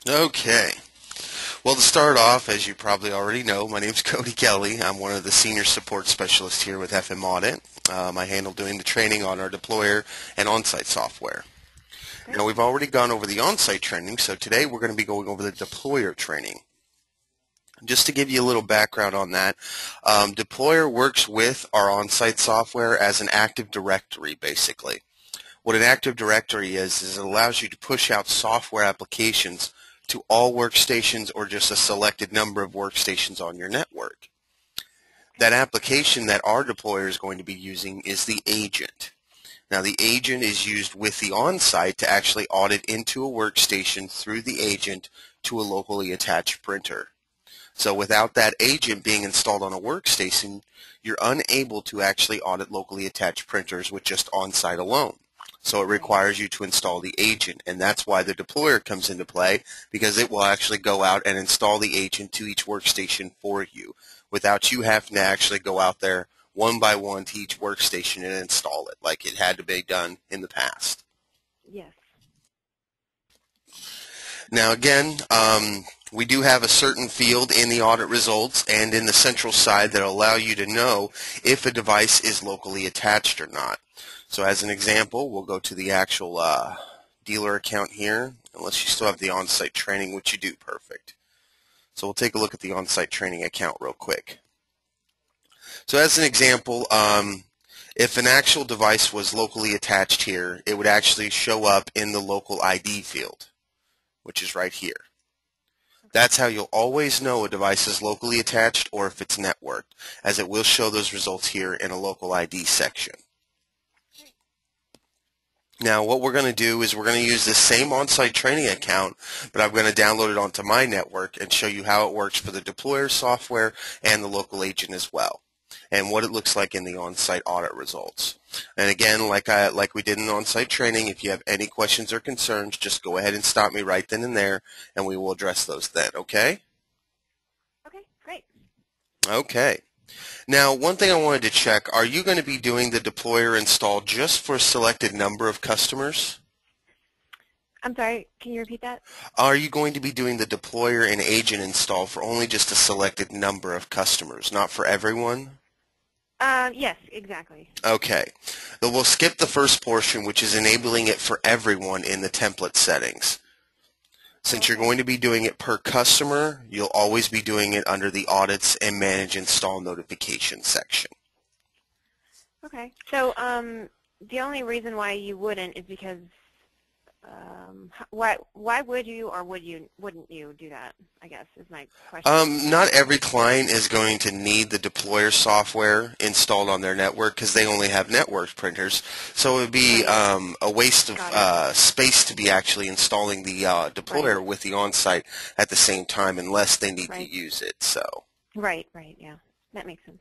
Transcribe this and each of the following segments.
Okay. Well, to start off, as you probably already know, my name's Cody Kelly. I'm one of the senior support specialists here with FM Audit. I handle doing the training on our deployer and on-site software. Great. Now, we've already gone over the on-site training, so today we're going to be going over the deployer training. Just to give you a little background on that, deployer works with our on-site software as an active directory, basically. What an active directory is it allows you to push out software applications to all workstations or just a selected number of workstations on your network. That application that our deployer is going to be using is the agent. Now the agent is used with the on-site to actually audit into a workstation through the agent to a locally attached printer. So without that agent being installed on a workstation, you're unable to actually audit locally attached printers with just on-site alone. So it Right. requires you to install the agent, and that's why the deployer comes into play, because it will actually go out and install the agent to each workstation for you without you having to actually go out there one by one to each workstation and install it like it had to be done in the past. Yes. Now again, we do have a certain field in the audit results and in the central side that will allow you to know if a device is locally attached or not. So as an example, we'll go to the actual dealer account here, unless you still have the on-site training, which you do. Perfect. So we'll take a look at the on-site training account real quick. So as an example, if an actual device was locally attached here, it would actually show up in the local ID field, which is right here. That's how you'll always know a device is locally attached or if it's networked, as it will show those results here in a local ID section. Now what we're going to do is we're going to use this same on-site training account, but I'm going to download it onto my network and show you how it works for the deployer software and the local agent as well, and what it looks like in the on-site audit results. And again, like we did in on-site training, if you have any questions or concerns, just go ahead and stop me right then and there, and we will address those then, okay? Okay, great. Okay. Now, one thing I wanted to check, are you going to be doing the deployer install just for a selected number of customers? I'm sorry, can you repeat that? Are you going to be doing the deployer and agent install for only just a selected number of customers, not for everyone? Yes, exactly. Okay. Then we'll skip the first portion, which is enabling it for everyone in the template settings. Oh, Since you're okay. going to be doing it per customer, you'll always be doing it under the Audits and Manage Install Notification section. Okay. So, the only reason why you wouldn't is because, why would you or wouldn't you do that, I guess, is my question. Not every client is going to need the deployer software installed on their network because they only have network printers. So it would be Right. a waste of Got it. space to be actually installing the Right. deployer with the on-site at the same time unless they need to Right. use it. Right, right, yeah. That makes sense.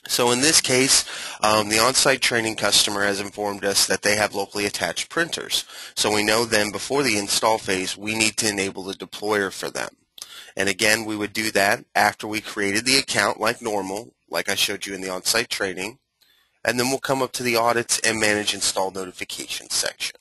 So in this case, the on-site training customer has informed us that they have locally attached printers. So we know then before the install phase, we need to enable the deployer for them. And again, we would do that after we created the account like normal, like I showed you in the on-site training. And then we'll come up to the Audits and Manage Install Notifications section.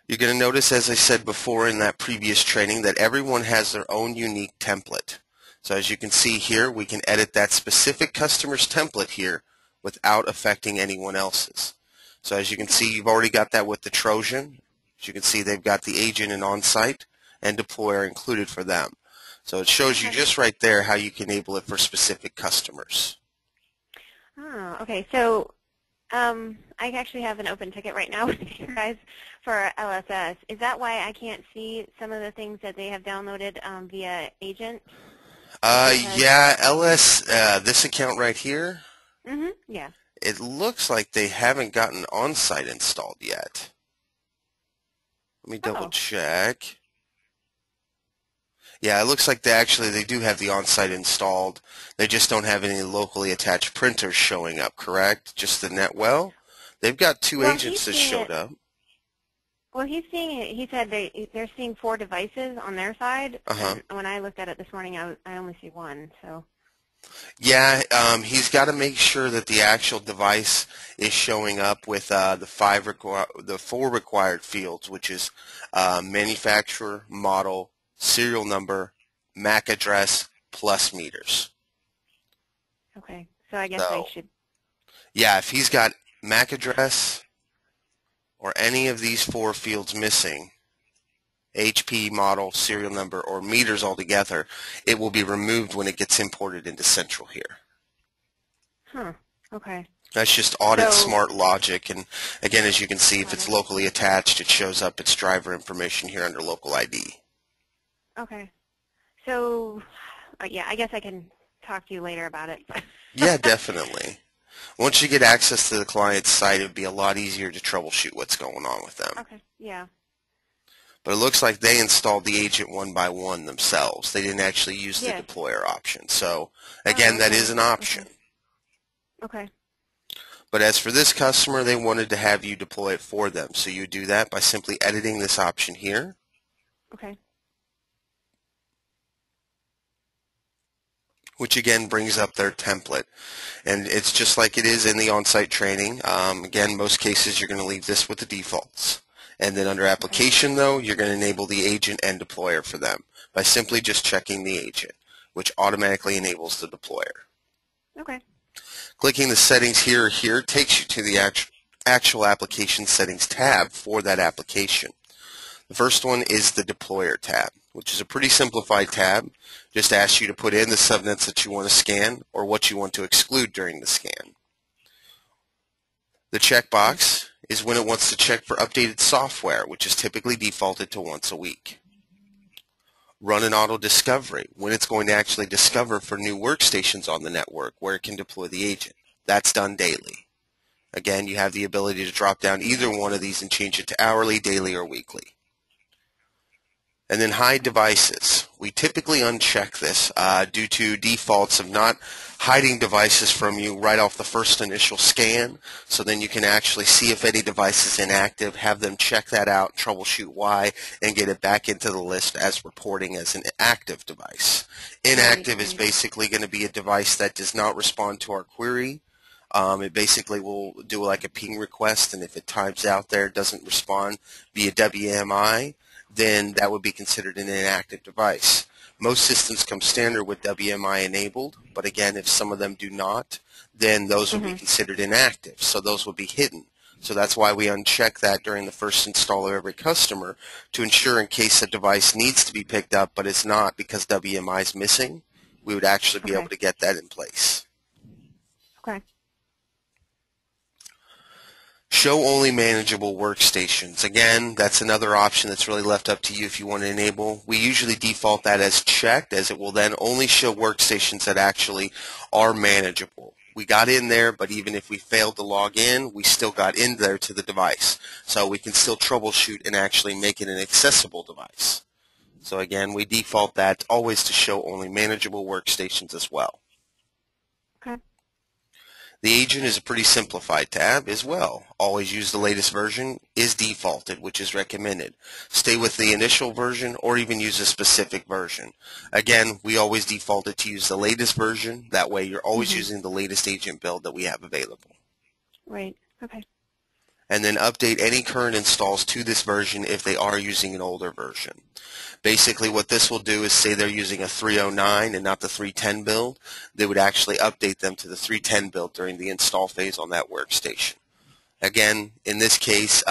You're going to notice, as I said before in that previous training, that everyone has their own unique template. So as you can see here, we can edit that specific customer's template here without affecting anyone else's. So as you can Okay. see, you've already got that with the Trojan. As you can see, they've got the agent and on-site and deployer included for them. So it shows you Okay. just right there how you can enable it for specific customers. Oh, okay. So, I actually have an open ticket right now with you guys for LSS. Is that why I can't see some of the things that they have downloaded via agent? Is because, Yeah, LS, this account right here, yeah. it looks like they haven't gotten on-site installed yet. Let me double Oh, check. Yeah, it looks like they do have the on-site installed. They just don't have any locally attached printers showing up, correct? Just the Netwell? They've got two well, he's agents that seeing showed it. up. Well, he's seeing it. He said they're seeing 4 devices on their side, Uh-huh. and when I looked at it this morning, I only see one. So. Yeah, he's got to make sure that the actual device is showing up with the four required fields, which is manufacturer, model, serial number, MAC address, plus meters. Okay. So I guess I So, should. yeah, if he's got MAC address or any of these four fields missing, HP, model, serial number, or meters altogether, it will be removed when it gets imported into Central here. Huh. Okay. That's just audit So smart logic. And again, as you can see, if got it's it. locally attached, it shows up its driver information here under local ID. Okay. So yeah, I guess I can talk to you later about it. Yeah, definitely. Once you get access to the client's site, it would be a lot easier to troubleshoot what's going on with them. Okay. Yeah. But it looks like they installed the agent one by one themselves. They didn't actually use the Yes. deployer option. So Oh, again, that okay. is an option. Okay. But as for this customer, they wanted to have you deploy it for them. So you do that by simply editing this option here. Okay. Which again brings up their template. And it's just like it is in the on-site training. Again, most cases you're going to leave this with the defaults. And then under Okay. application, though, you're going to enable the agent and deployer for them by simply just checking the agent, which automatically enables the deployer. Okay. Clicking the settings here or here takes you to the actual application settings tab for that application. The first one is the deployer tab, which is a pretty simplified tab. Just asks you to put in the subnets that you want to scan or what you want to exclude during the scan. The checkbox is when it wants to check for updated software, which is typically defaulted to once a week. Run an auto discovery, when it's going to actually discover for new workstations on the network where it can deploy the agent. That's done daily. Again, you have the ability to drop down either one of these and change it to hourly, daily, or weekly. And then hide devices. We typically uncheck this due to defaults of not hiding devices from you right off the first initial scan, so then you can actually see if any device is inactive, have them check that out, troubleshoot why, and get it back into the list as reporting as an active device. Inactive is basically going to be a device that does not respond to our query. It basically will do like a ping request, and if it times out there, doesn't respond via WMI, then that would be considered an inactive device. Most systems come standard with WMI enabled, but again, if some of them do not, then those will be considered inactive, so those will be hidden. So that's why we uncheck that during the first install of every customer to ensure in case a device needs to be picked up but it's not because WMI is missing, we would actually be able to get that in place. Okay. Show only manageable workstations. Again, that's another option that's really left up to you if you want to enable. We usually default that as checked, as it will then only show workstations that actually are manageable. We got in there, but even if we failed to log in, we still got in there to the device. So we can still troubleshoot and actually make it an accessible device. So again, we default that always to show only manageable workstations as well. Okay. The agent is a pretty simplified tab as well. Always use the latest version is defaulted, which is recommended. Stay with the initial version or even use a specific version. Again, we always default it to use the latest version. That way you're always using the latest agent build that we have available. Right. Okay. And then update any current installs to this version if they are using an older version. Basically what this will do is say they're using a 309 and not the 310 build. They would actually update them to the 310 build during the install phase on that workstation. Again, in this case,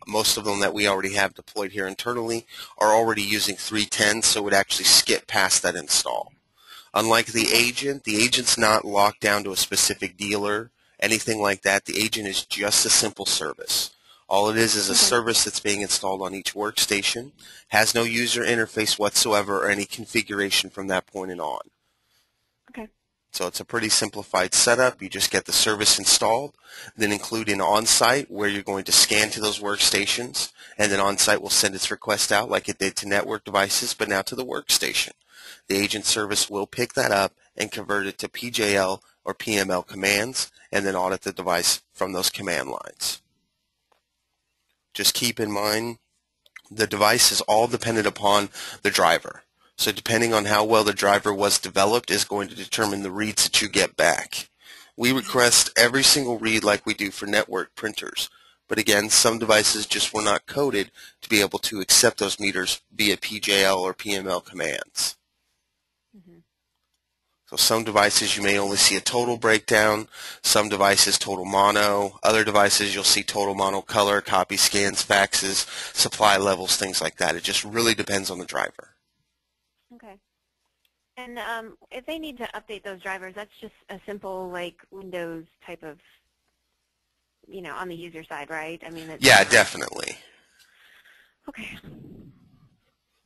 most of them that we already have deployed here internally are already using 310, so it would actually skip past that install. Unlike the agent's not locked down to a specific dealer, anything like that. The agent is just a simple service. All it is a service that's being installed on each workstation, has no user interface whatsoever or any configuration from that point on. Okay. So it's a pretty simplified setup. You just get the service installed, then include an on-site where you're going to scan to those workstations, and then on-site will send its request out like it did to network devices, but now to the workstation. The agent service will pick that up and convert it to PJL or PML commands, and then audit the device from those command lines. Just keep in mind, the device is all dependent upon the driver. So depending on how well the driver was developed is going to determine the reads that you get back. We request every single read like we do for network printers. But again, some devices just were not coded to be able to accept those meters via PJL or PML commands. Mm-hmm. So some devices you may only see a total breakdown, some devices total mono, other devices you'll see total mono color, copy scans, faxes, supply levels, things like that. It just really depends on the driver. Okay. And if they need to update those drivers, that's just a simple like Windows type of, on the user side, right? I mean, it's Yeah, definitely. Okay.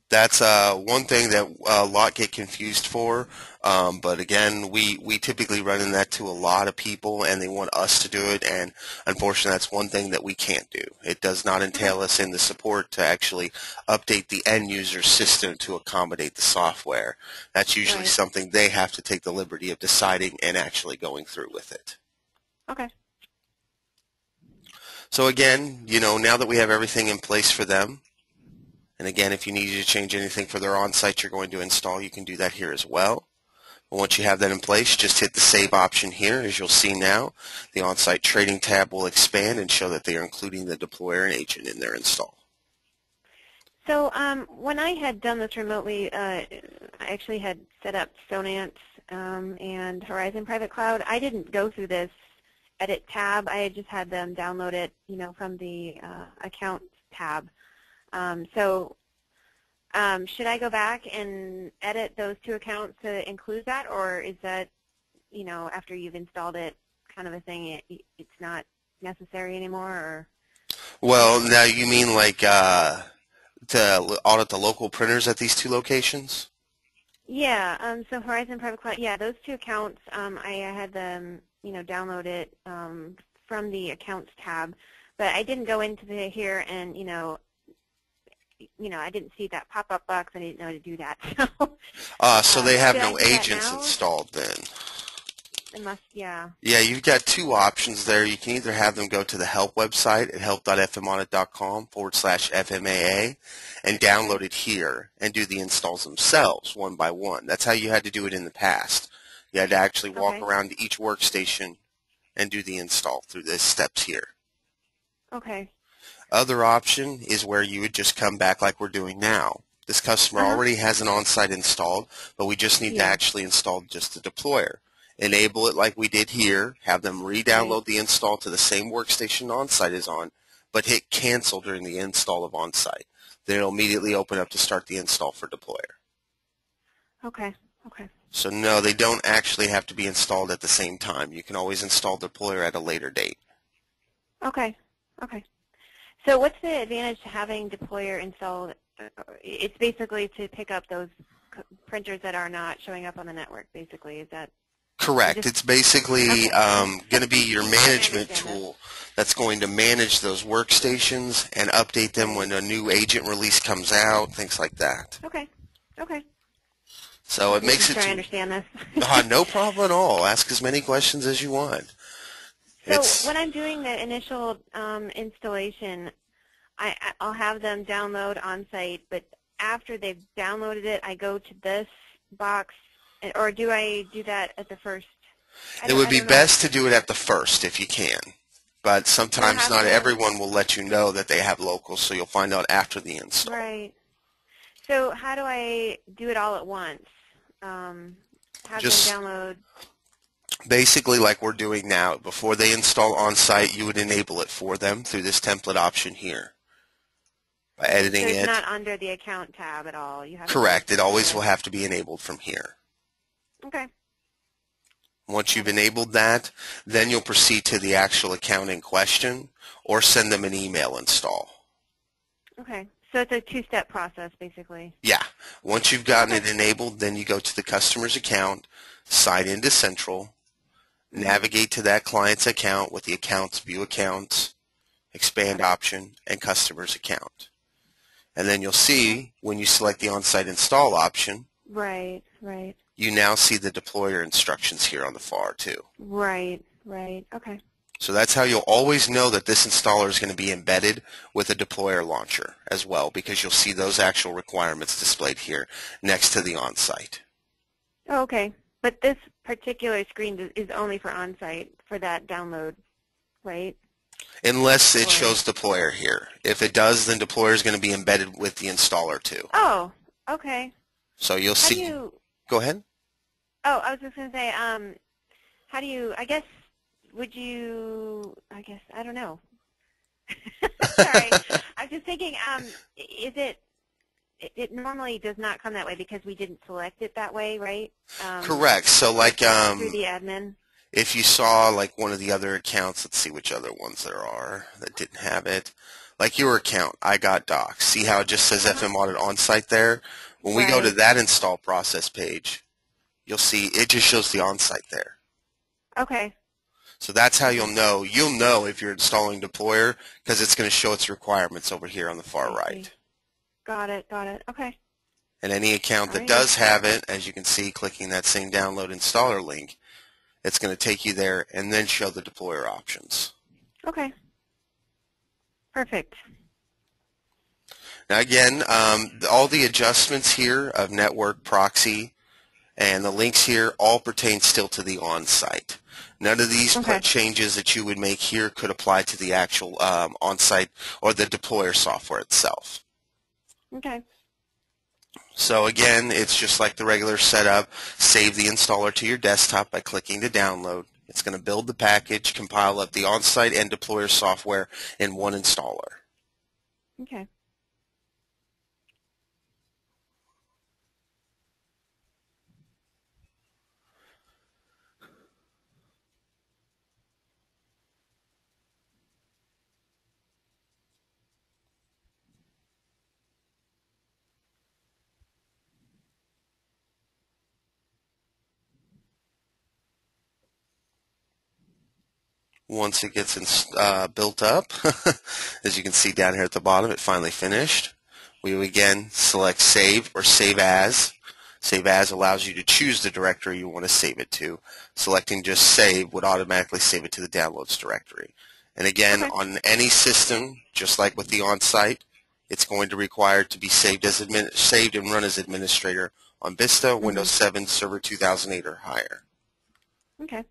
That's one thing that a lot get confused for, but again, we typically run in that to a lot of people, and they want us to do it, and unfortunately, that's one thing that we can't do. It does not entail us in the support to actually update the end user system to accommodate the software. That's usually Right. something they have to take the liberty of deciding and actually going through with it. Okay. So again, now that we have everything in place for them, and again, if you need to change anything for their on-site you're going to install, you can do that here as well. But once you have that in place, just hit the Save option here. As you'll see now, the on-site trading tab will expand and show that they are including the deployer and agent in their install. So when I had done this remotely, I actually had set up Sonance and Horizon Private Cloud. I didn't go through this Edit tab. I just had them download it, from the Accounts tab. So should I go back and edit those two accounts to include that, or is that, after you've installed it, kind of a thing, it's not necessary anymore? Or? Well, now you mean like to audit the local printers at these two locations? Yeah, so Horizon Private Cloud, yeah, those two accounts, I had them, download it from the Accounts tab, but I didn't go into here and, I didn't see that pop-up box. I didn't know to do that. So they have should I no do that agents now? installed then. It must, yeah. Yeah, you've got two options there. You can either have them go to the help website at help.fmaudit.com/FMAA and download it here and do the installs themselves one by one. That's how you had to do it in the past. You had to actually walk Okay. around to each workstation and do the install through the steps here. Okay. Other option is where you would just come back like we're doing now. This customer already has an on-site installed, but we just need to actually install just the deployer. Enable it like we did here, have them re-download the install to the same workstation on-site is on, but hit cancel during the install of on-site. Then it'll immediately open up to start the install for deployer. Okay. Okay. So no, they don't actually have to be installed at the same time. You can always install deployer at a later date. Okay. Okay. So what's the advantage to having deployer installed? It's basically to pick up those printers that are not showing up on the network, basically. Is that correct? It's basically going to be your management understand tool that's going to manage those workstations and update them when a new agent release comes out, things like that. Okay. Okay. So it makes it trying to understand this. no problem at all. Ask as many questions as you want. So when I'm doing the initial installation, I'll have them download on-site, but after they've downloaded it, I go to this box, or do I do that at the first? It would be best to do it at the first if you can, but sometimes not everyone will let you know that they have locals, so you'll find out after the install. Right. So how do I do it all at once? Have Just them download. basically like we're doing now. Before they install on-site, you would enable it for them through this template option here. By editing So it's it. not under the account tab at all. You have Correct. It always will have to be enabled from here. Okay. Once you've enabled that, then you'll proceed to the actual account in question or send them an email install. Okay. So it's a two-step process, basically. Yeah. Once you've gotten it enabled, then you go to the customer's account, sign into Central, navigate to that client's account with the accounts, view accounts, expand option, and customer's account. And then you'll see when you select the on-site install option, Right, right. you now see the deployer instructions here on the far too. Right, right. Okay. So that's how you'll always know that this installer is going to be embedded with a deployer launcher as well, because you'll see those actual requirements displayed here next to the on-site. Oh, okay. But this particular screen is only for on-site for that download, right? Unless it Or shows deployer here. If it does, then deployer is going to be embedded with the installer too. oh, okay. So you'll How do see. you? Go ahead. Oh, I was just going to say, how do you? I guess would you? I guess I don't know. Sorry, I was just thinking. Is it? It normally does not come that way because we didn't select it that way, right? Correct. So like Through the admin. if you saw like one of the other accounts, let's see which other ones there are that didn't have it. Like your account, iGOT Docs. See how it just says FM Audit On-Site there? When we go to Right. that install process page, you'll see it just shows the on-site there. Okay. So that's how you'll know. You'll know if you're installing deployer because it's going to show its requirements over here on the far I right. see. Got it. Got it. Okay. And any account that Alrighty. does have it, as you can see, clicking that same download installer link, it's going to take you there and then show the deployer options. Okay. Perfect. Now again, all the adjustments here of network, proxy, and the links here all pertain still to the on-site. None of these Okay. changes that you would make here could apply to the actual on-site or the deployer software itself. Okay. So again, it's just like the regular setup. Save the installer to your desktop by clicking to download. It's going to build the package, compile up the on-site and deployer software in one installer. Okay. Once it gets built up, as you can see down here at the bottom, it finally finished. We would again select Save or Save As. Save As allows you to choose the directory you want to save it to. Selecting just Save would automatically save it to the Downloads directory. And again, Okay. on any system, just like with the on-site, it's going to require to be saved and run as administrator on Vista, Windows 7, Server 2008 or higher. Okay.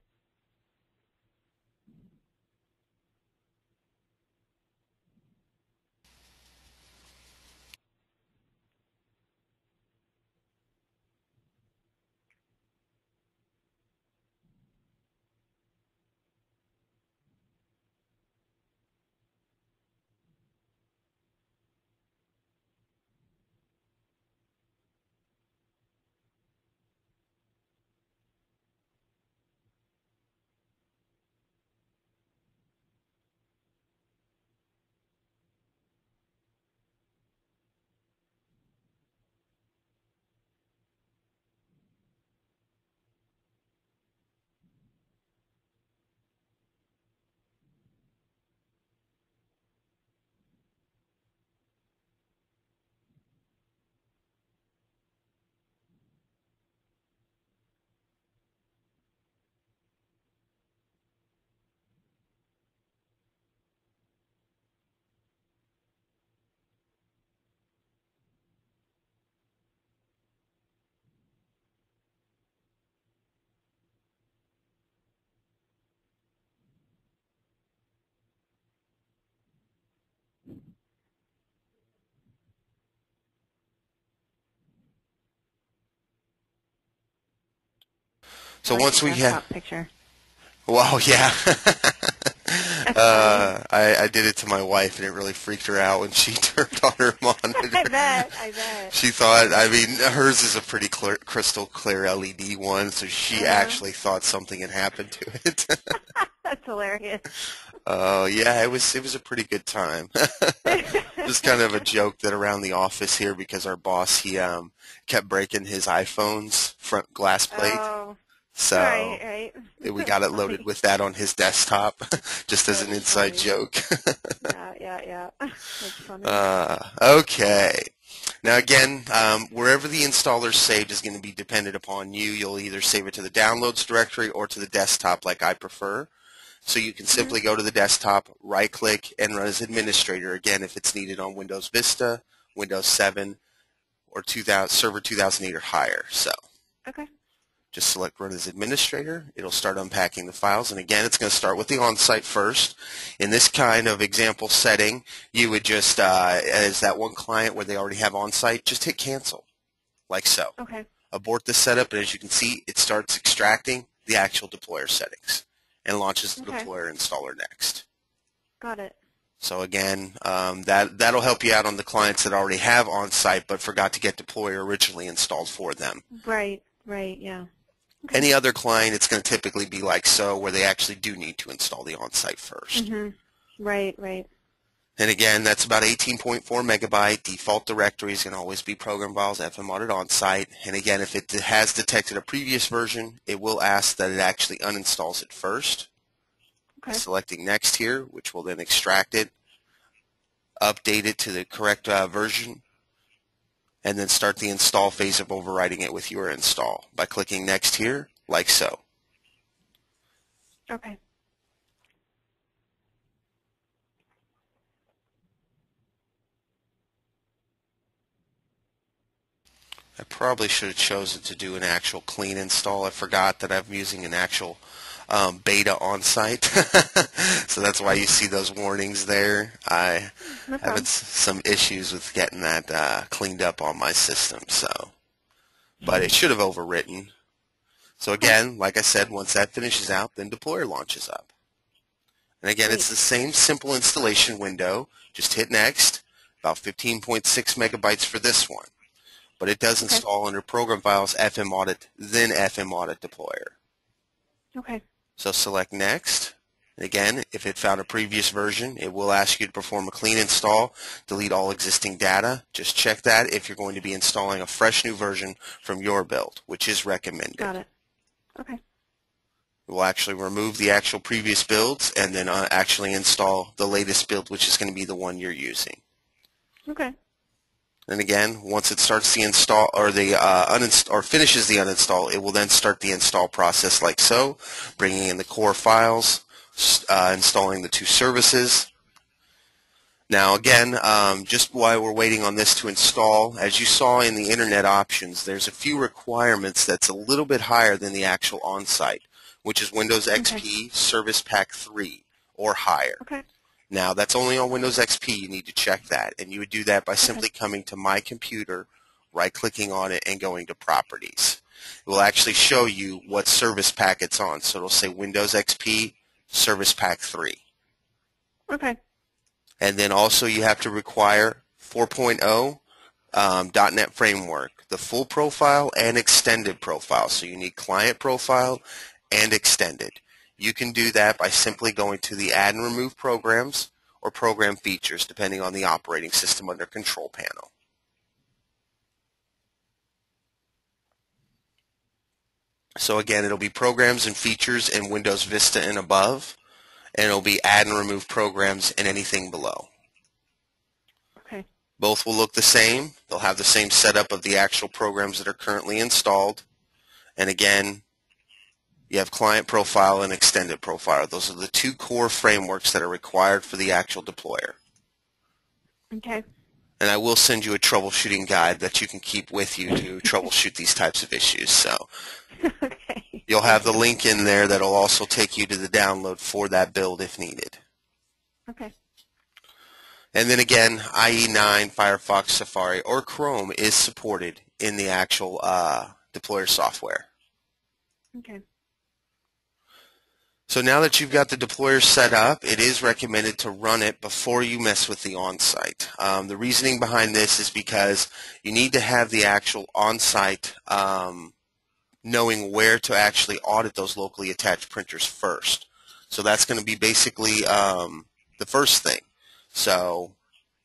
I So like the once we have, desktop picture. well, yeah. That's funny. I did it to my wife, and it really freaked her out when she turned on her monitor. I bet. I bet. She thought, I mean, hers is a pretty clear, crystal clear LED one, so she actually thought something had happened to it. That's hilarious. Oh, yeah, it was a pretty good time. Just kind of a joke that around the office here, because our boss, he kept breaking his iPhone's front glass plate. Oh, So right. we got it loaded with that on his desktop, just as an inside joke. Yeah. That's funny. Okay. Now again, wherever the installer is saved is going to be dependent upon you. You'll either save it to the downloads directory or to the desktop like I prefer. So you can Mhm. simply go to the desktop, right-click, and run as administrator, again, if it's needed on Windows Vista, Windows 7, or 2000, Server 2008 or higher. So Okay. just select Run as Administrator. It'll start unpacking the files. And again, it's going to start with the on-site first. In this kind of example setting, you would just, as that one client where they already have on-site, just hit Cancel, like so. Okay. Abort the setup, and as you can see, it starts extracting the actual deployer settings and launches the Okay. deployer installer next. Got it. So again, that'll help you out on the clients that already have on-site but forgot to get deployer originally installed for them. Right. Right. Yeah. Okay. Any other client, it's going to typically be like so, where they actually do need to install the on-site first. Mhm. Right. Right. And again, that's about 18.4 megabyte. Default directory is going to always be program files, FM audit on-site. And again, if it has detected a previous version, it will ask that it actually uninstalls it first. Okay. Selecting next here, which will then extract it, update it to the correct version, and then start the install phase of overriding it with your install by clicking next here, like so. Okay. I probably should have chosen to do an actual clean install. I forgot that I'm using an actual beta on-site, so that's why you see those warnings there. I No have problem. some issues with getting that cleaned up on my system, but it should have overwritten. So again, like I said, once that finishes out, then deployer launches up. And again, Great. it's the same simple installation window. Just hit next, about 15.6 megabytes for this one. But it does Okay. install under Program Files, FM Audit, then FM Audit Deployer. Okay. So select Next. And again, if it found a previous version, it will ask you to perform a clean install, delete all existing data. Just check that if you're going to be installing a fresh new version from your build, which is recommended. Got it. Okay. It will actually remove the actual previous builds and then actually install the latest build, which is going to be the one you're using. Okay. And again, once it starts the install or the or finishes the uninstall, it will then start the install process like so, bringing in the core files, installing the two services. Now again, just while we're waiting on this to install, as you saw in the Internet options, there's a few requirements that's a little bit higher than the actual on-site, which is Windows XP Service Pack 3 or higher. Okay. Now, that's only on Windows XP. You need to check that. And you would do that by simply coming to My Computer, right-clicking on it, and going to Properties. It will actually show you what service pack it's on. So it'll say Windows XP Service Pack 3. Okay. And then also you have to require 4.0 .NET Framework, the full profile and extended profile. So you need client profile and extended. You can do that by simply going to the Add and Remove Programs or Program Features, depending on the operating system under Control Panel. So again, it'll be Programs and Features in Windows Vista and above, and it'll be Add and Remove Programs and anything below. Okay. Both will look the same. They'll have the same setup of the actual programs that are currently installed. And again, you have client profile and extended profile. Those are the two core frameworks that are required for the actual deployer. Okay. And I will send you a troubleshooting guide that you can keep with you to troubleshoot these types of issues. So Okay. you'll have the link in there that will also take you to the download for that build if needed. Okay. And then again, IE9, Firefox, Safari, or Chrome is supported in the actual deployer software. Okay. So now that you've got the deployer set up, it is recommended to run it before you mess with the on-site. The reasoning behind this is because you need to have the actual on-site knowing where to actually audit those locally attached printers first. So that's going to be basically the first thing. So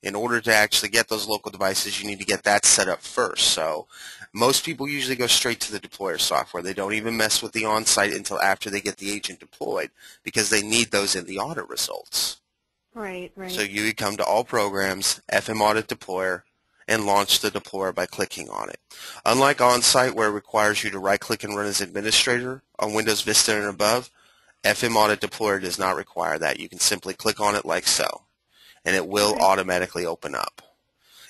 in order to actually get those local devices, you need to get that set up first. So most people usually go straight to the deployer software. They don't even mess with the on-site until after they get the agent deployed because they need those in the audit results. Right, right. So you would come to All Programs, FM Audit Deployer, and launch the deployer by clicking on it. Unlike on-site where it requires you to right-click and run as administrator on Windows Vista and above, FM Audit Deployer does not require that. You can simply click on it like so, and it will Okay. automatically open up.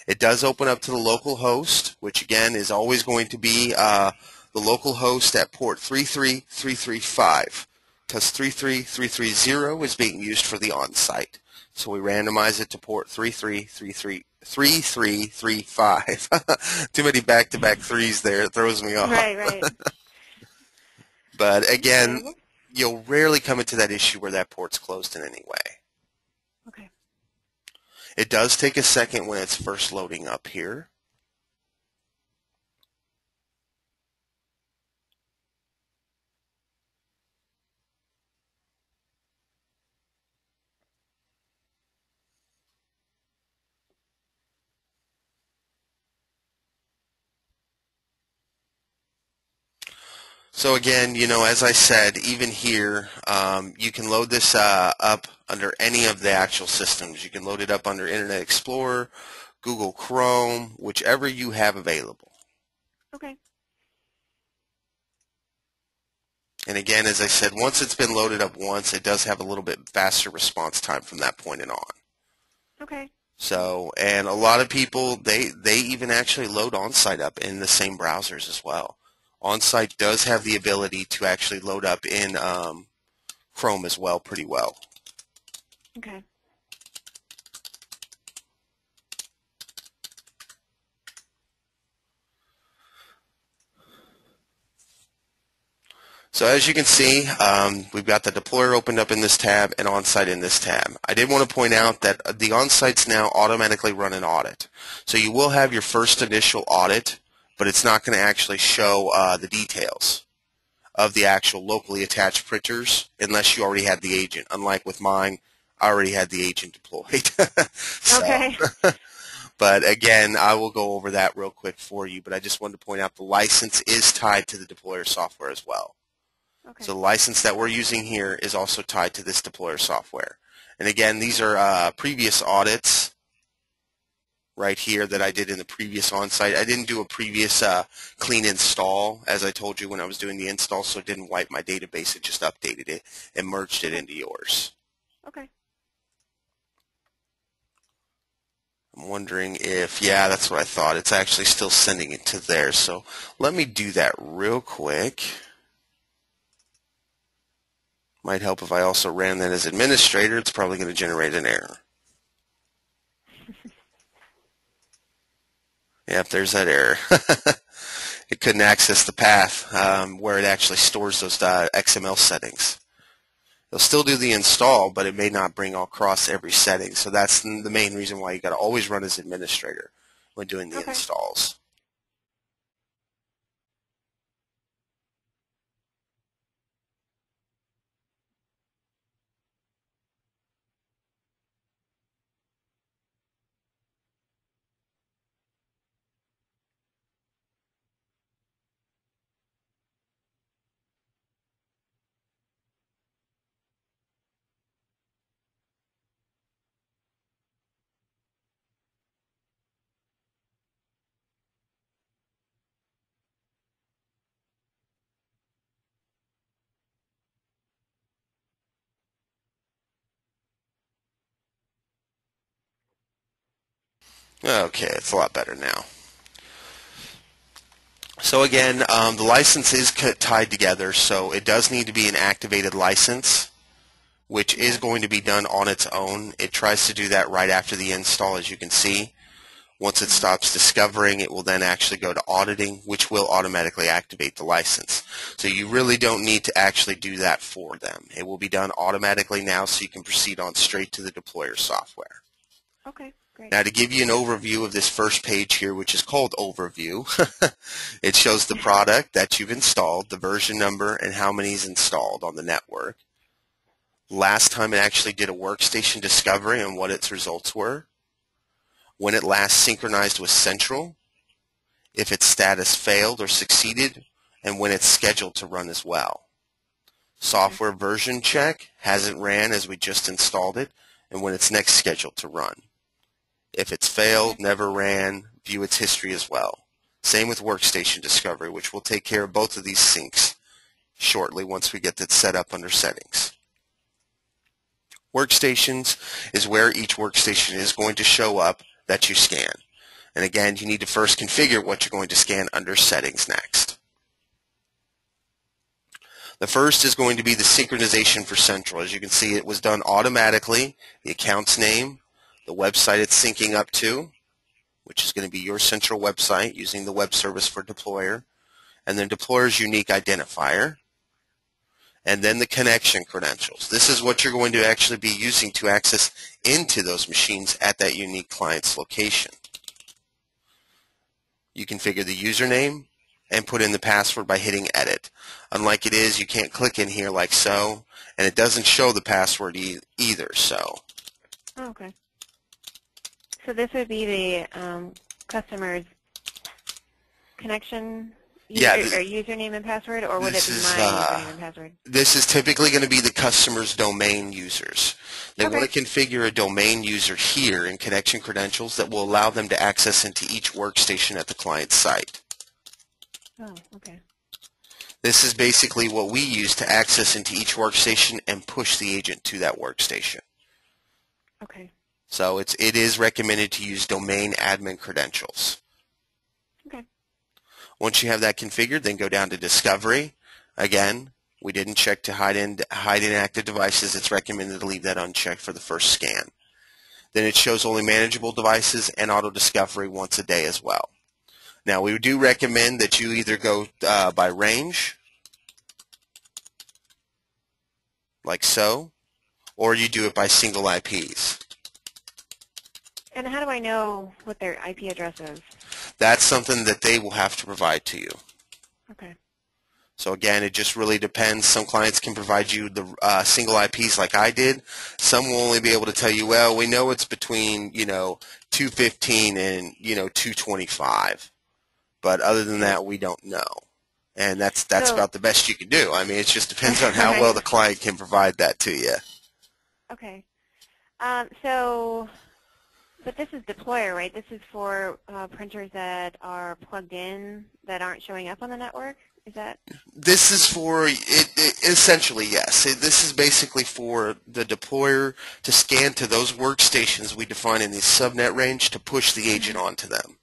It does open up to the local host, which again is always going to be the local host at port 33335, because 33330 is being used for the on-site. So we randomize it to port 3335. Too many back-to-back threes there. It throws me off. Right. But again, Okay. you'll rarely come into that issue where that port's closed in any way. Okay. It does take a second when it's first loading up here. So again, as I said, even here, you can load this up under any of the actual systems. You can load it up under Internet Explorer, Google Chrome, whichever you have available. Okay. And again, as I said, once it's been loaded up once, it does have a little bit faster response time from that point on. Okay. So, and a lot of people, they even actually load OnSite up in the same browsers as well. OnSite does have the ability to actually load up in Chrome as well pretty well. Okay. So as you can see, we've got the deployer opened up in this tab and OnSite in this tab. I did want to point out that the OnSites now automatically run an audit. So you will have your first initial audit, but it's not going to actually show the details of the actual locally attached printers unless you already had the agent. Unlike with mine, I already had the agent deployed. Okay. But again, I will go over that real quick for you, but I just wanted to point out the license is tied to the deployer software as well. Okay. So the license that we're using here is also tied to this deployer software. And again, these are previous audits right here that I did in the previous on-site. I didn't do a previous clean install, as I told you when I was doing the install, so it didn't wipe my database. It just updated it and merged it into yours. Okay. I'm wondering if, yeah, that's what I thought. It's actually still sending it to there. So let me do that real quick. Might help if I also ran that as administrator. It's probably going to generate an error. Yep, there's that error. It couldn't access the path where it actually stores those XML settings. It'll still do the install, but it may not bring across every setting. So that's the main reason why you got to always run as administrator when doing the Okay. installs. Okay, it's a lot better now. So again, the license is tied together, so it does need to be an activated license, which is going to be done on its own. It tries to do that right after the install, as you can see. Once it stops discovering, it will then actually go to auditing, which will automatically activate the license. So you really don't need to actually do that for them. It will be done automatically now, so you can proceed on straight to the deployer software. Okay. Great. Now, to give you an overview of this first page here, which is called Overview, it shows the product that you've installed, the version number, and how many is installed on the network. Last time it actually did a workstation discovery and what its results were. When it last synchronized with Central, if its status failed or succeeded, and when it's scheduled to run as well. Software version check, hasn't ran as we just installed it, and when it's next scheduled to run. If it's failed, never ran, view its history as well. Same with workstation discovery, which will take care of both of these syncs shortly once we get that set up under settings. Workstations is where each workstation is going to show up that you scan. And again, you need to first configure what you're going to scan under settings next. The first is going to be the synchronization for Central. As you can see, it was done automatically. The account's name, the website it's syncing up to, which is going to be your Central website using the web service for Deployer, and then Deployer's unique identifier, and then the connection credentials. This is what you're going to actually be using to access into those machines at that unique client's location. You configure the username and put in the password by hitting edit. Unlike it is, you can't click in here like so, and it doesn't show the password either. So. Oh, okay. So this would be the customer's connection or username and password, or would it be my username and password? This is typically going to be the customer's domain users. They want to configure a domain user here in connection credentials that will allow them to access into each workstation at the client site. Oh, okay. This is basically what we use to access into each workstation and push the agent to that workstation. Okay. So it is recommended to use domain admin credentials. Okay. Once you have that configured, then go down to Discovery. Again, we didn't check to hide inactive devices. It's recommended to leave that unchecked for the first scan. Then it shows only manageable devices and auto discovery once a day as well. Now, we do recommend that you either go by range, like so, or you do it by single IPs. And how do I know what their IP address is? That's something that they will have to provide to you. Okay. So again, it just really depends. Some clients can provide you the single IPs like I did. Some will only be able to tell you, well, we know it's between 215 and 225, but other than that, we don't know. And that's about the best you can do. I mean, it just depends on how well the client can provide that to you. Okay. But this is Deployer, right? This is for printers that are plugged in that aren't showing up on the network? Is that? This is for, essentially, yes. This is basically for the deployer to scan to those workstations we define in the subnet range to push the agent onto them.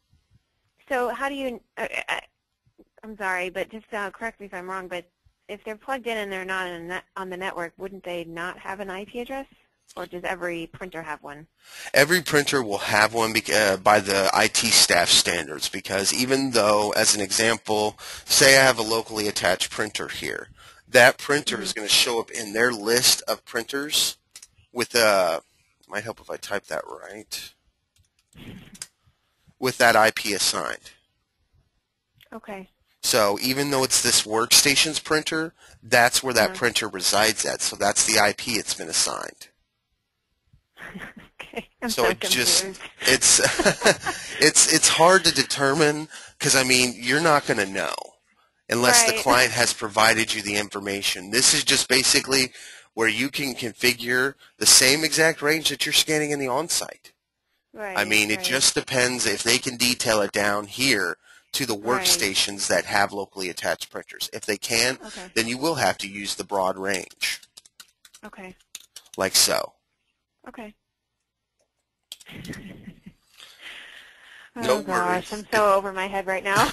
So how do you, I'm sorry, but just correct me if I'm wrong, but if they're plugged in and they're not on the network, wouldn't they not have an IP address? Or does every printer have one? Every printer will have one by the IT staff standards, because even though, as an example, say I have a locally attached printer here, that printer is going to show up in their list of printers with might help if I type that right, with that IP assigned. Okay. So even though it's this workstation's printer, that's where that printer resides at. So that's the IP it's been assigned. Okay. I'm so it confused. just it's hard to determine, because I mean you're not going to know unless the client has provided you the information. This is just basically where you can configure the same exact range that you're scanning in the on-site. Right. I mean, it just depends if they can detail it down here to the workstations that have locally attached printers. If they can, then you will have to use the broad range. Okay. Like so. Okay. No gosh, worries. I'm so over my head right now.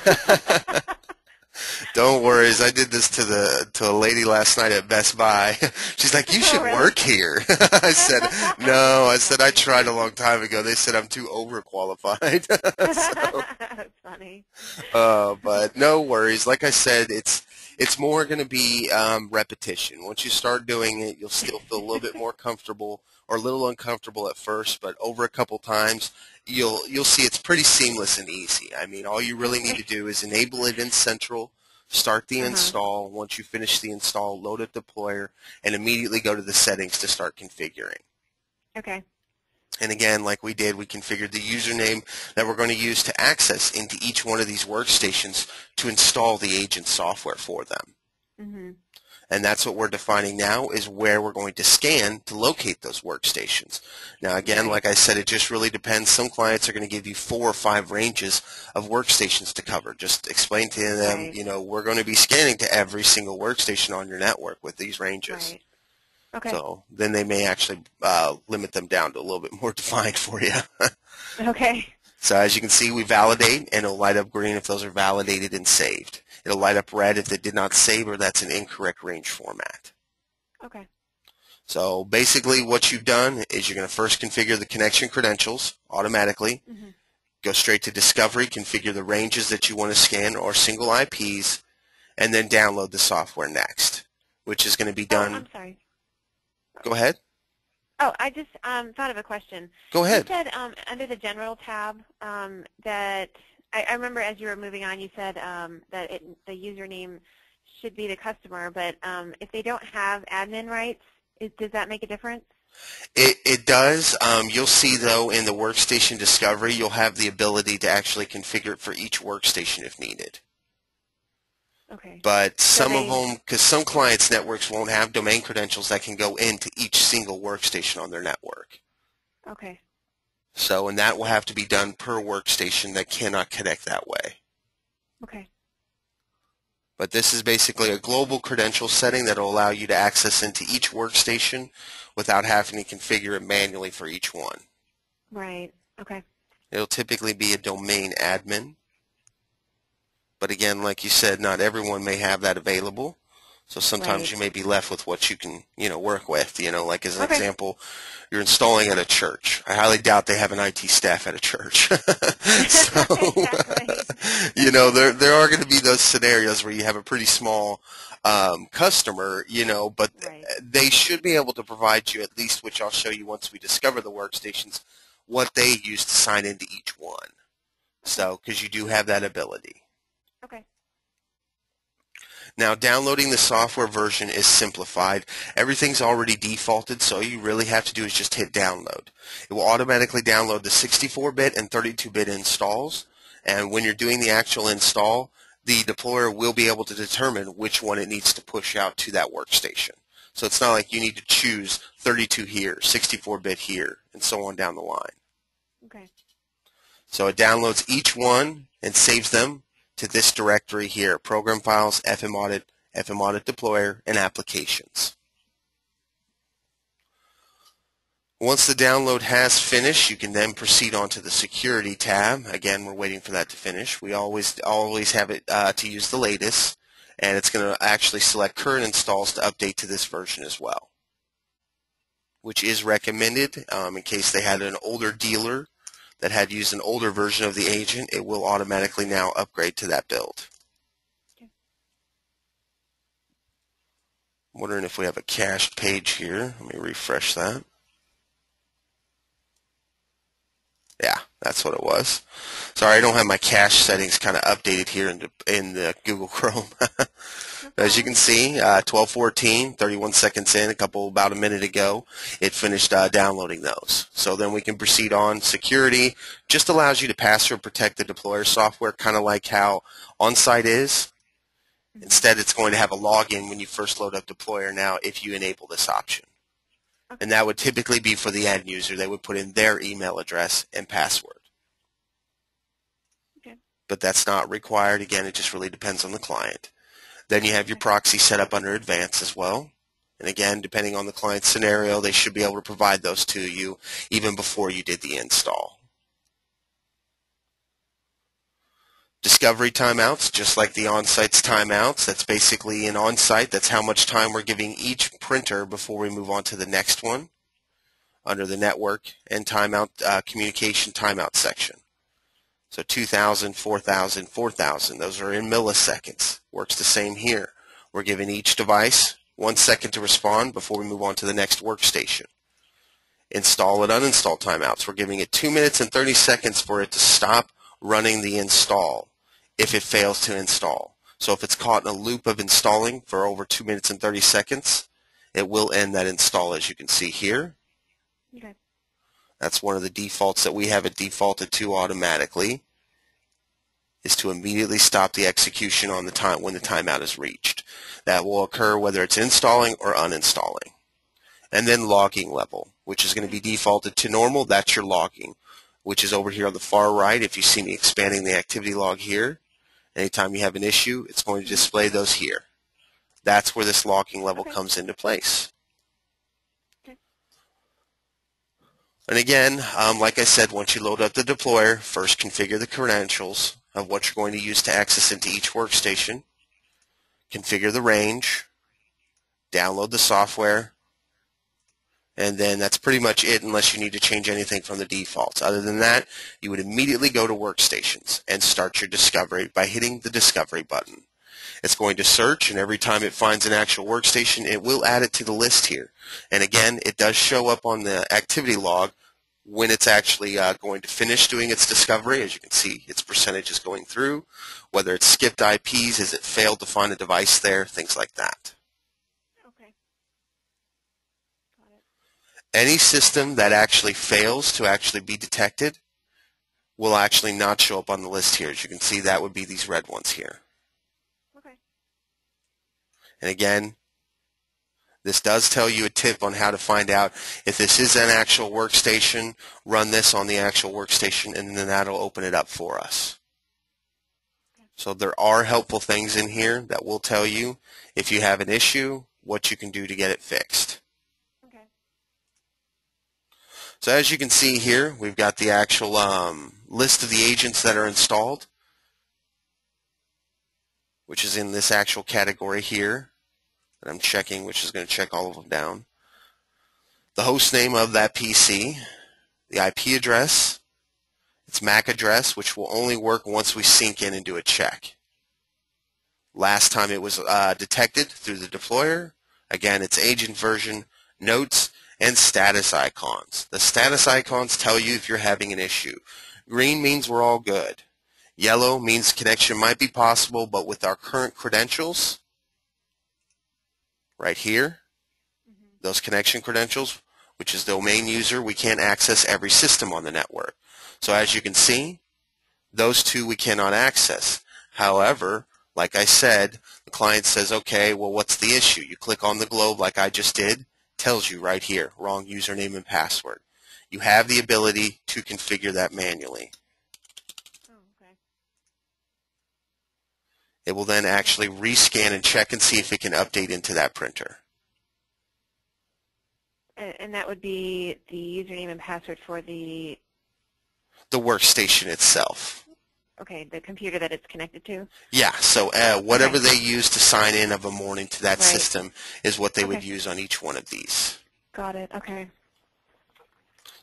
Don't worry. I did this to a lady last night at Best Buy. She's like, "You should work here." I said, "No." I said, "I tried a long time ago." They said I'm too overqualified. That's funny. But no worries. Like I said, it's more going to be repetition. Once you start doing it, you'll still feel a little bit more comfortable, or a little uncomfortable at first, but over a couple times, you'll see it's pretty seamless and easy. I mean, all you really need to do is enable it in Central, start the install. Once you finish the install, load a deployer, and immediately go to the settings to start configuring. Okay. And again, like we did, we configured the username that we're going to use to access into each one of these workstations to install the agent software for them. And that's what we're defining now is where we're going to scan to locate those workstations. Now again, Right. like I said, it just really depends. Some clients are going to give you 4 or 5 ranges of workstations to cover. Just explain to them, Right. you know, we're going to be scanning to every single workstation on your network with these ranges. Right. Okay. So then they may actually limit them down to a little bit more defined for you. Okay. So as you can see, we validate, and it'll light up green if those are validated and saved. It'll light up red if they did not save or that's an incorrect range format. Okay. So basically what you've done is you're going to first configure the connection credentials automatically, Mhm. go straight to Discovery, configure the ranges that you want to scan or single IPs, and then download the software next, which is going to be Oh, done. I'm sorry. Go ahead. Oh, I just thought of a question. Go You ahead. said under the General tab that I remember as you were moving on, you said that the username should be the customer, but if they don't have admin rights, does that make a difference? It does. You'll see, though, in the Workstation Discovery, you'll have the ability to actually configure it for each workstation if needed. Okay. But So some of they, them, because some clients' networks won't have domain credentials that can go into each single workstation on their network. okay. So, and that will have to be done per workstation that cannot connect that way. Okay. But this is basically a global credential setting that will allow you to access into each workstation without having to configure it manually for each one. Right. Okay. It'll typically be a domain admin. But again, like you said, not everyone may have that available. So sometimes Right. you may be left with what you can, work with. Like as an Okay. example, you're installing at a church. I highly doubt they have an IT staff at a church. So, Exactly. there are going to be those scenarios where you have a pretty small customer, but Right. they should be able to provide you at least, which I'll show you once we discover the workstations, what they use to sign into each one. So, because you do have that ability. Okay. Now, downloading the software version is simplified. Everything's already defaulted, so all you really have to do is just hit download. It will automatically download the 64-bit and 32-bit installs, and when you're doing the actual install, the deployer will be able to determine which one it needs to push out to that workstation. So it's not like you need to choose 32 here, 64-bit here, and so on down the line. Okay. So it downloads each one and saves them to this directory here: Program Files, FM Audit Deployer, and Applications. Once the download has finished, you can then proceed on to the Security tab. Again, we're waiting for that to finish. We always have it to use the latest, and it's going to actually select current installs to update to this version as well, which is recommended in case they had an older dealer that had used an older version of the agent. It will automatically now upgrade to that build. Okay. I'm wondering if we have a cached page here. Let me refresh that. Yeah, that's what it was. Sorry, I don't have my cache settings kind of updated here in the Google Chrome. As you can see, 12:14, 31 seconds in, about a minute ago, it finished downloading those. So then we can proceed on. Security just allows you to password protect the deployer software, kind of like how OnSite is. Instead, it's going to have a login when you first load up deployer now if you enable this option. Okay. And that would typically be for the end user. They would put in their email address and password. Okay. But that's not required. Again, it just really depends on the client. Then you have your proxy set up under Advanced as well. And again, depending on the client's scenario, they should be able to provide those to you even before you did the install. Discovery timeouts, just like the on-site's timeouts. That's basically an on-site. That's how much time we're giving each printer before we move on to the next one under the network and timeout communication timeout section. So 2,000, 4,000, 4,000. Those are in milliseconds. Works the same here. We're giving each device 1 second to respond before we move on to the next workstation. Install and uninstall timeouts. We're giving it 2 minutes and 30 seconds for it to stop running the install if it fails to install. So if it's caught in a loop of installing for over 2 minutes and 30 seconds, it will end that install, as you can see here. Okay. That's one of the defaults that we have it defaulted to automatically, is to immediately stop the execution on the time when the timeout is reached. that will occur whether it's installing or uninstalling. And then logging level, which is going to be defaulted to normal. That's your logging, which is over here on the far right. If you see me expanding the activity log here, anytime you have an issue, it's going to display those here. That's where this logging level comes into place. And again, like I said, once you load up the deployer, first configure the credentials of what you're going to use to access into each workstation, configure the range, download the software, and then that's pretty much it unless you need to change anything from the defaults. Other than that, you would immediately go to Workstations and start your discovery by hitting the Discovery button. It's going to search, and every time it finds an actual workstation, it will add it to the list here. And again, it does show up on the activity log when it's actually going to finish doing its discovery. As you can see, its percentage is going through, whether it's skipped IPs, has it failed to find a device there, things like that. Okay. Got it. Any system that actually fails to actually be detected will actually not show up on the list here. As you can see, that would be these red ones here. Okay. And again, this does tell you a tip on how to find out if this is an actual workstation. Run this on the actual workstation, and then that'll open it up for us. So there are helpful things in here that will tell you if you have an issue, what you can do to get it fixed. Okay. So as you can see here, we've got the actual list of the agents that are installed, which is in this actual category here that I'm checking, which is going to check all of them down. The host name of that PC, the IP address, its MAC address, which will only work once we sync in and do a check. Last time it was detected through the deployer. Again, its agent version, notes, and status icons. The status icons tell you if you're having an issue. Green means we're all good. Yellow means connection might be possible, but with our current credentials, right here, those connection credentials, which is domain user, we can't access every system on the network. So as you can see, those two we cannot access. However, like I said, the client says, okay, well, what's the issue? You click on the globe like I just did, tells you right here, wrong username and password. You have the ability to configure that manually. Oh, okay. It will then actually rescan and check and see if it can update into that printer. And that would be the username and password for the workstation itself. Okay, the computer that it's connected to? Yeah, so whatever they use to sign in of a morning to that system is what they would use on each one of these. Got it, okay.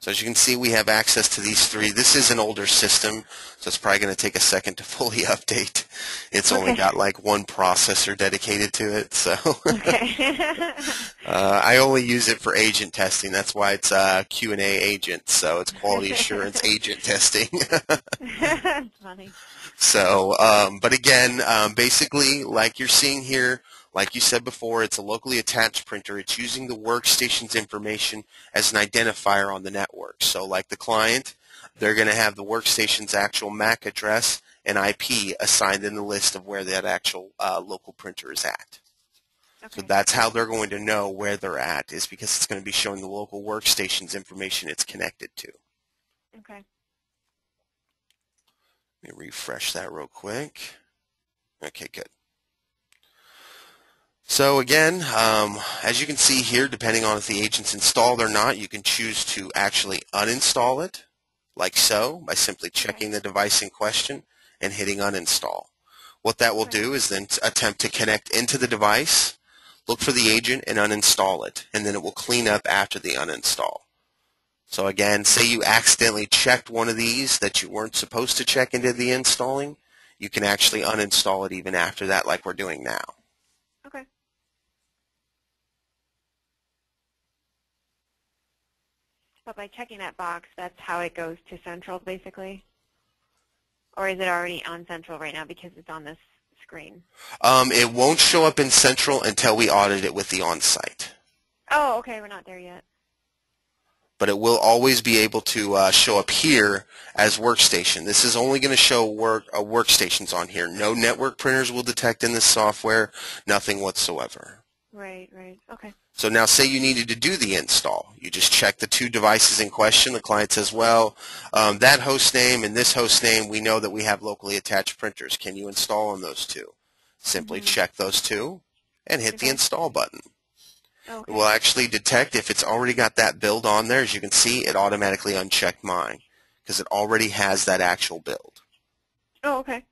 So as you can see, we have access to these three. This is an older system, so it's probably going to take a second to fully update. It's only got like one processor dedicated to it, so I only use it for agent testing. That's why it's Q&A agent, so it's quality assurance agent testing. That's funny. So, but again, basically, like you're seeing here, like you said before, it's a locally attached printer. It's using the workstation's information as an identifier on the network. So like the client, they're going to have the workstation's actual MAC address and IP assigned in the list of where that actual local printer is at. So that's how they're going to know where they're at, is because it's going to be showing the local workstation's information it's connected to. Okay. Let me refresh that real quick. Okay, good. So again, as you can see here, depending on if the agent's installed or not, you can choose to actually uninstall it, like so, by simply checking the device in question and hitting uninstall. What that will do is then attempt to connect into the device, look for the agent, and uninstall it, and then it will clean up after the uninstall. So again, say you accidentally checked one of these that you weren't supposed to check into the installing, you can actually uninstall it even after that, like we're doing now. Okay. But by checking that box, that's how it goes to Central, basically? Or is it already on Central right now because it's on this screen? It won't show up in Central until we audit it with the on-site. Oh, okay, we're not there yet. but it will always be able to show up here as workstation. This is only going to show workstations on here. No network printers will detect in this software, nothing whatsoever. Right, right. Okay. So now say you needed to do the install. You just check the two devices in question. The client says, well, that host name and this host name, we know that we have locally attached printers. Can you install on those two? Simply check those two and hit the install button. Okay. It will actually detect if it's already got that build on there. As you can see, it automatically unchecked mine because it already has that actual build. Oh, okay.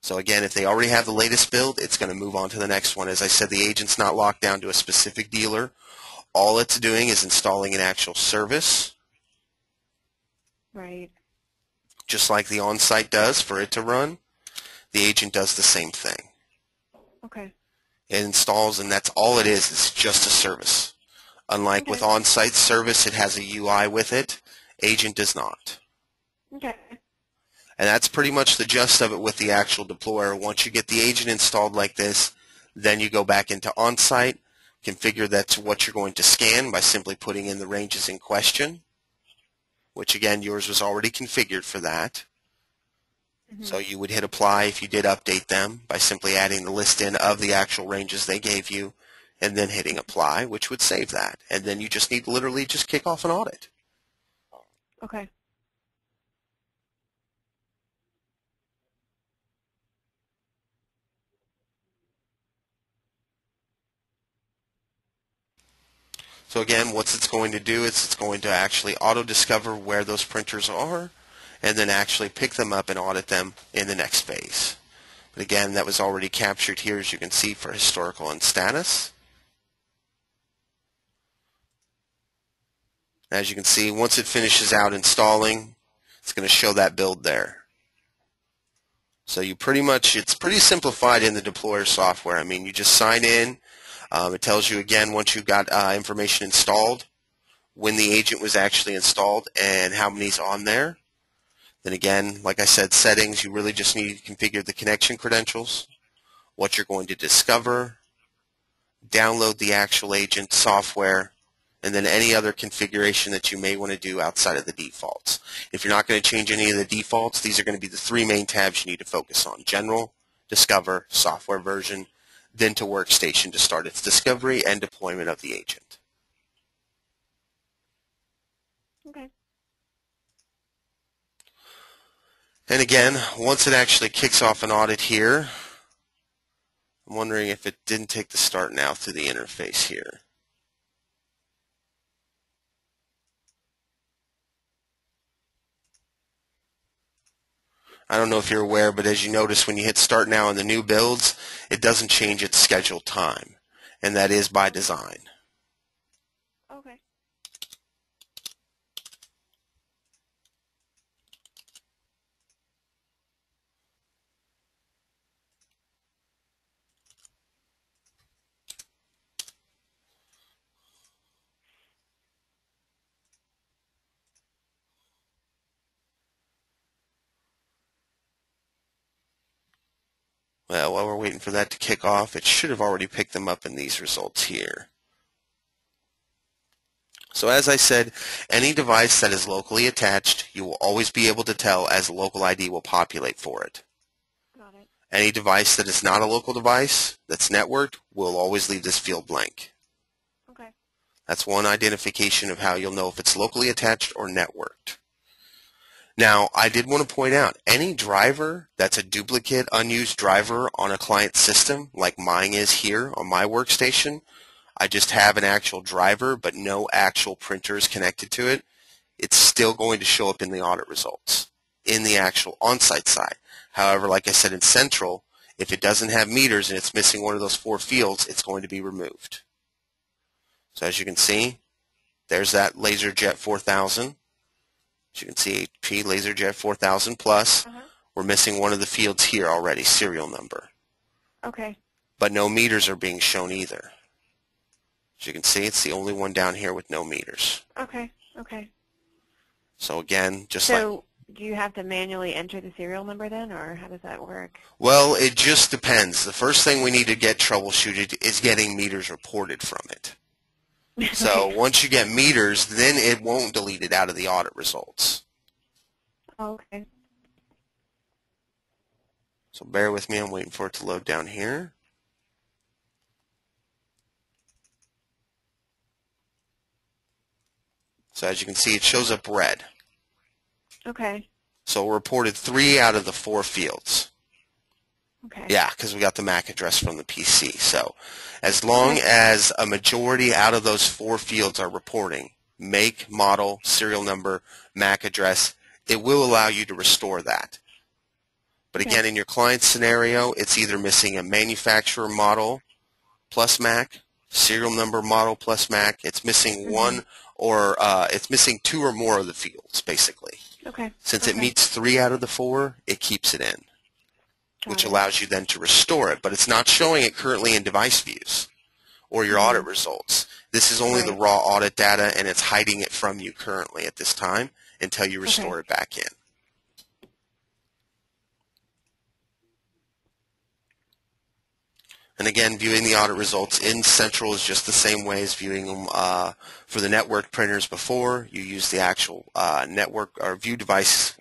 So again, if they already have the latest build, it's going to move on to the next one. As I said, the agent's not locked down to a specific dealer. All it's doing is installing an actual service, Right. just like the on-site does for it to run. The agent does the same thing. Okay. It installs, and that's all it is. It's just a service. Unlike with on-site service, it has a UI with it. Agent does not. Okay. And that's pretty much the gist of it with the actual deployer. Once you get the agent installed like this, then you go back into on-site, configure that to what you're going to scan by simply putting in the ranges in question, which again, yours was already configured for that. So you would hit apply if you did update them by simply adding the list in of the actual ranges they gave you and then hitting apply, which would save that. And then you just need to literally just kick off an audit. Okay. So again, what it's going to do is it's going to actually auto-discover where those printers are and then actually pick them up and audit them in the next phase. But again, that was already captured here, as you can see, for historical and status. As you can see, once it finishes out installing, it's going to show that build there. So you pretty much, it's pretty simplified in the deployer software. I mean, you just sign in. It tells you again once you've got information installed, when the agent was actually installed and how many's on there. Then again, like I said, settings, you really just need to configure the connection credentials, what you're going to discover, download the actual agent software, and then any other configuration that you may want to do outside of the defaults. If you're not going to change any of the defaults, these are going to be the three main tabs you need to focus on: General, Discover, Software Version, then to Workstation to start its discovery and deployment of the agent. Okay. And again, once it actually kicks off an audit here, I'm wondering if it didn't take the start now through the interface here. I don't know if you're aware, but as you notice when you hit start now in the new builds, it doesn't change its scheduled time, and that is by design. Okay. Well, while we're waiting for that to kick off, it should have already picked them up in these results here. So as I said, any device that is locally attached, you will always be able to tell as a local ID will populate for it. Got it. Any device that is not a local device, that's networked, will always leave this field blank. Okay. That's one identification of how you'll know if it's locally attached or networked. Now, I did want to point out, any driver that's a duplicate, unused driver on a client system, like mine is here on my workstation, I just have an actual driver but no actual printers connected to it, it's still going to show up in the audit results in the actual on-site side. However, like I said in Central, if it doesn't have meters and it's missing one of those four fields, it's going to be removed. So as you can see, there's that LaserJet 4000. As you can see, HP LaserJet 4000 Plus. We're missing one of the fields here already, serial number. Okay. But no meters are being shown either. As you can see, it's the only one down here with no meters. Okay. Okay. So again, just So do you have to manually enter the serial number then, or how does that work? well, it just depends. The first thing we need to get troubleshooted is getting meters reported from it. So Okay. once you get meters, then it won't delete it out of the audit results. Okay. So bear with me, I'm waiting for it to load down here. So as you can see, it shows up red. Okay. So it reported 3 out of the 4 fields. Okay. Yeah, because we got the MAC address from the PC. So as long Okay. as a majority out of those 4 fields are reporting, make, model, serial number, MAC address, it will allow you to restore that. But Okay. again, in your client scenario, it's either missing a manufacturer model plus MAC, serial number model plus MAC. It's missing Mhm. one or it's missing 2 or more of the fields, basically. Okay. Since it Okay. meets 3 out of the 4, it keeps it in, which Got it. allows you then to restore it. But it's not showing it currently in device views or your audit Mhm. results. This is only the Right. raw audit data, and it's hiding it from you currently at this time until you Okay. restore it back in. And again, viewing the audit results in Central is just the same way as viewing them for the network printers before. You use the actual network or view device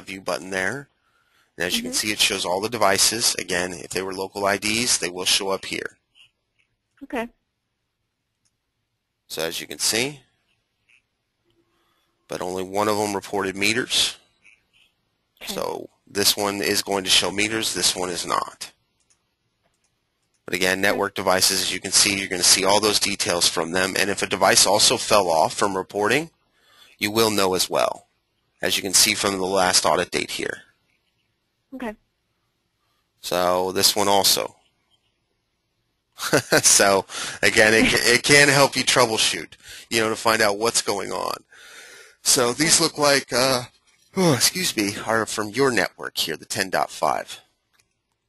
view button there. And as you can Mhm. see, it shows all the devices. Again, if they were local IDs, they will show up here. Okay. So as you can see, but only one of them reported meters. Okay. So this one is going to show meters, this one is not. But again, Okay. network devices, as you can see, you're going to see all those details from them. And if a device also fell off from reporting, you will know as well, as you can see from the last audit date here. Okay. So this one also. So again, it can help you troubleshoot, to find out what's going on. So Okay. these look like, excuse me, are from your network here, the 10.5.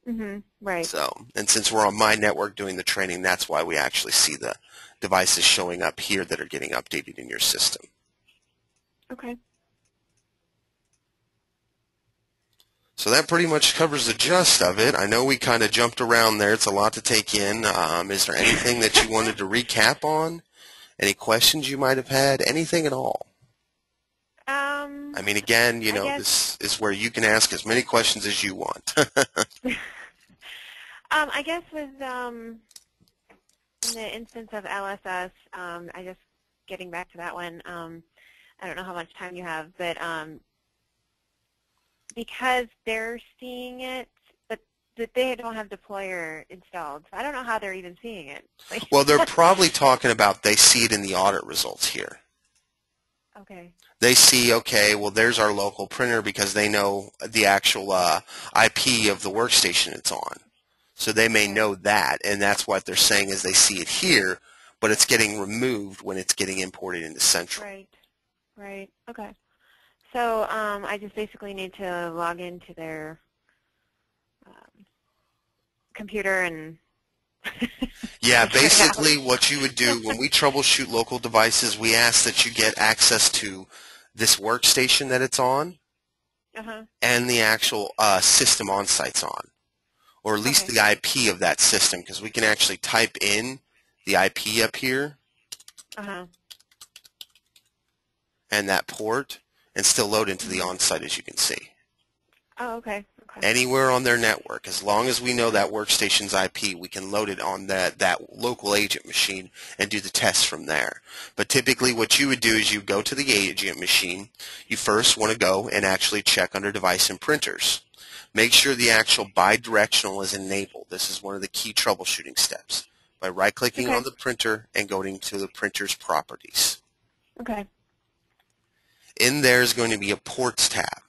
Mhm. Right. So, and since we're on my network doing the training, that's why we actually see the devices showing up here that are getting updated in your system. Okay. So that pretty much covers the gist of it. I know we kind of jumped around there. It's a lot to take in. Is there anything that you wanted to recap on? Any questions you might have had? Anything at all? Um, I mean, again, I guess this is where you can ask as many questions as you want. I guess with in the instance of LSS, I just getting back to that one. I don't know how much time you have, but because they're seeing it, but they don't have deployer installed, so I don't know how they're even seeing it. Like, Well, they're probably talking about they see it in the audit results here. okay. They see, okay, well, there's our local printer because they know the actual IP of the workstation it's on. So they may Okay. know that, and that's what they're saying is they see it here, but it's getting removed when it's getting imported into Central. Right. Right. Okay. So I just basically need to log into their computer and Yeah, figure it out. basically what you would do when we troubleshoot local devices, we ask that you get access to this workstation that it's on Uh-huh. and the actual system on-site's on, or at least Okay. the IP of that system, because we can actually type in the IP up here Uh-huh. and that port and still load into the Mm-hmm. on-site, as you can see. Oh, okay. Okay. Anywhere on their network, as long as we know that workstation's IP, we can load it on that local agent machine and do the tests from there. But typically what you would do is you go to the agent machine. You first want to go and actually check under device and printers. Make sure the actual bidirectional is enabled. This is one of the key troubleshooting steps. By right-clicking Okay. on the printer and going to the printer's properties. Okay. In there is going to be a ports tab.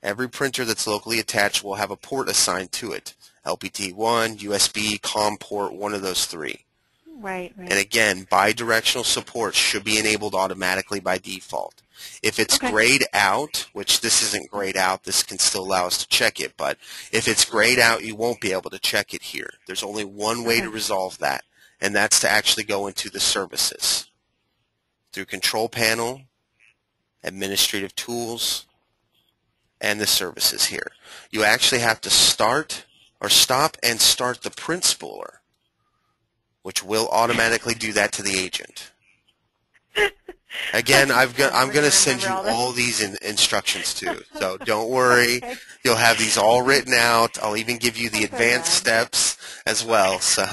Every printer that's locally attached will have a port assigned to it. LPT1, USB, COM port, one of those 3. Right. And Right. again, bidirectional support should be enabled automatically by default. If it's Okay. grayed out, which this isn't grayed out, this can still allow us to check it, but if it's grayed out, you won't be able to check it here. There's only one way to Okay. resolve that, and that's to actually go into the services. Through Control Panel, Administrative Tools, and the services here. You actually have to start or stop and start the print spooler, which will automatically do that to the agent. Again, I'm We're going to gonna send remember you all this. all these instructions too. So don't worry. Okay. You'll have these all written out. I'll even give you the I'm so advanced glad. steps as well. So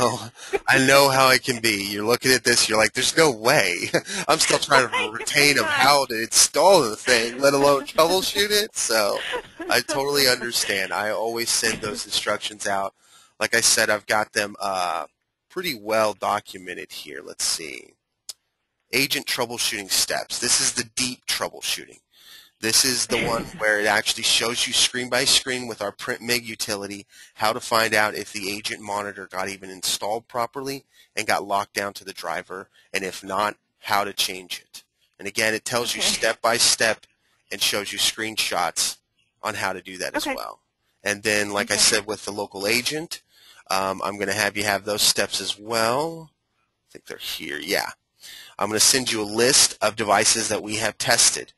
I know how it can be. You're looking at this, you're like, there's no way. I'm still trying to I retain of know. how to install the thing, let alone troubleshoot it. So I totally understand. I always send those instructions out. Like I said, I've got them pretty well documented here. Let's see. Agent troubleshooting steps. This is the deep troubleshooting. This is the one where it actually shows you screen by screen with our print MIG utility how to find out if the agent monitor got even installed properly and got locked down to the driver, and if not, how to change it. And again, it tells you Okay. step by step and shows you screenshots on how to do that as Okay. well. And then, like I Okay. said, with the local agent, I'm going to have you have those steps as well. I think they're here. Yeah. I'm going to send you a list of devices that we have tested.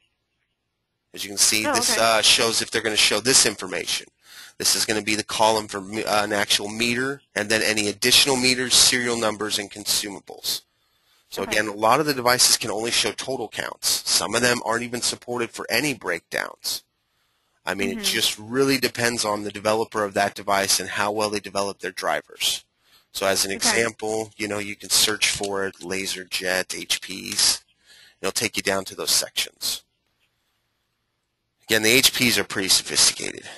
As you can see, Oh, this okay. shows if they're going to show this information. This is going to be the column for an actual meter, and then any additional meters, serial numbers, and consumables. So Okay. again, a lot of the devices can only show total counts. Some of them aren't even supported for any breakdowns. I mean, it Mhm. just really depends on the developer of that device and how well they develop their drivers. So as an Okay. example, you can search for it, LaserJet, HPs. It'll take you down to those sections. Again, the HPs are pretty sophisticated,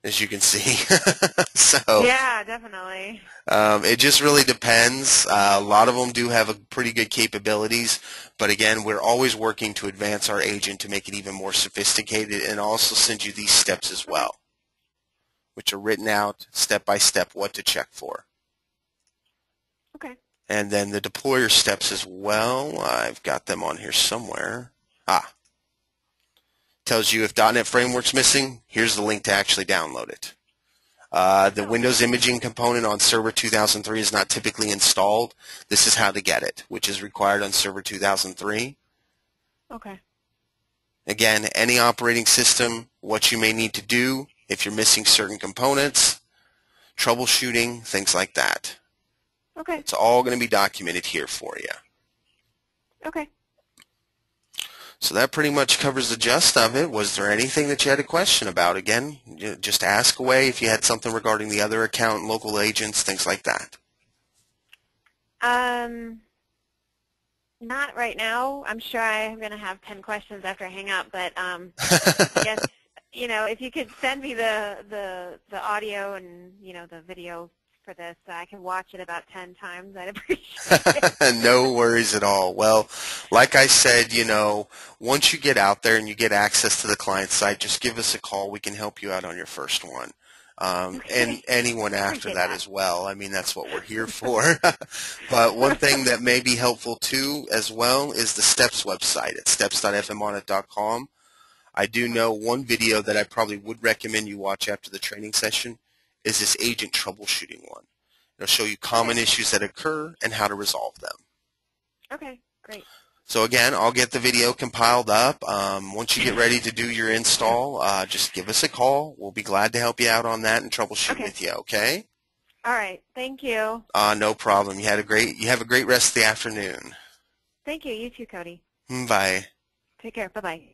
as you can see. So Yeah, definitely. it just really depends. A lot of them do have a pretty good capabilities, but again, we're always working to advance our agent to make it even more sophisticated and also send you these steps as Okay. well, which are written out step by step what to check for. Okay. And then the deployer steps as well. I've got them on here somewhere. Tells you if .NET Framework's missing, here's the link to actually download it. The Oh, Windows imaging component on Server 2003 is not typically installed. This is how to get it, which is required on Server 2003. okay. Again, any operating system, what you may need to do if you're missing certain components, troubleshooting, things like that. Okay. It's all going to be documented here for you. Okay. So that pretty much covers the gist of it. Was there anything that you had a question about? Again, just ask away if you had something regarding the other account, local agents, things like that. Um, Not right now. I'm sure I'm going to have 10 questions after I hang up, but I guess, if you could send me the audio and, the video for this, so I can watch it about 10 times. I'd appreciate it. No worries at all. Well, like I said, once you get out there and you get access to the client site, just give us a call. We can help you out on your first one. And Okay. anyone after Appreciate that that. as well. I mean, that's what we're here for. But one thing that may be helpful too as well is the STEPS website at steps.fmonit.com. I do know one video that I probably would recommend you watch after the training session is this agent troubleshooting one. It'll show you common Okay. issues that occur and how to resolve them. Okay. Great. So again, I'll get the video compiled up. Once you get ready to do your install, just give us a call. We'll be glad to help you out on that and troubleshoot Okay. with you, okay? All right. Thank you. No problem. You have a great rest of the afternoon. Thank you. You too, Cody. Bye. Take care. Bye-bye.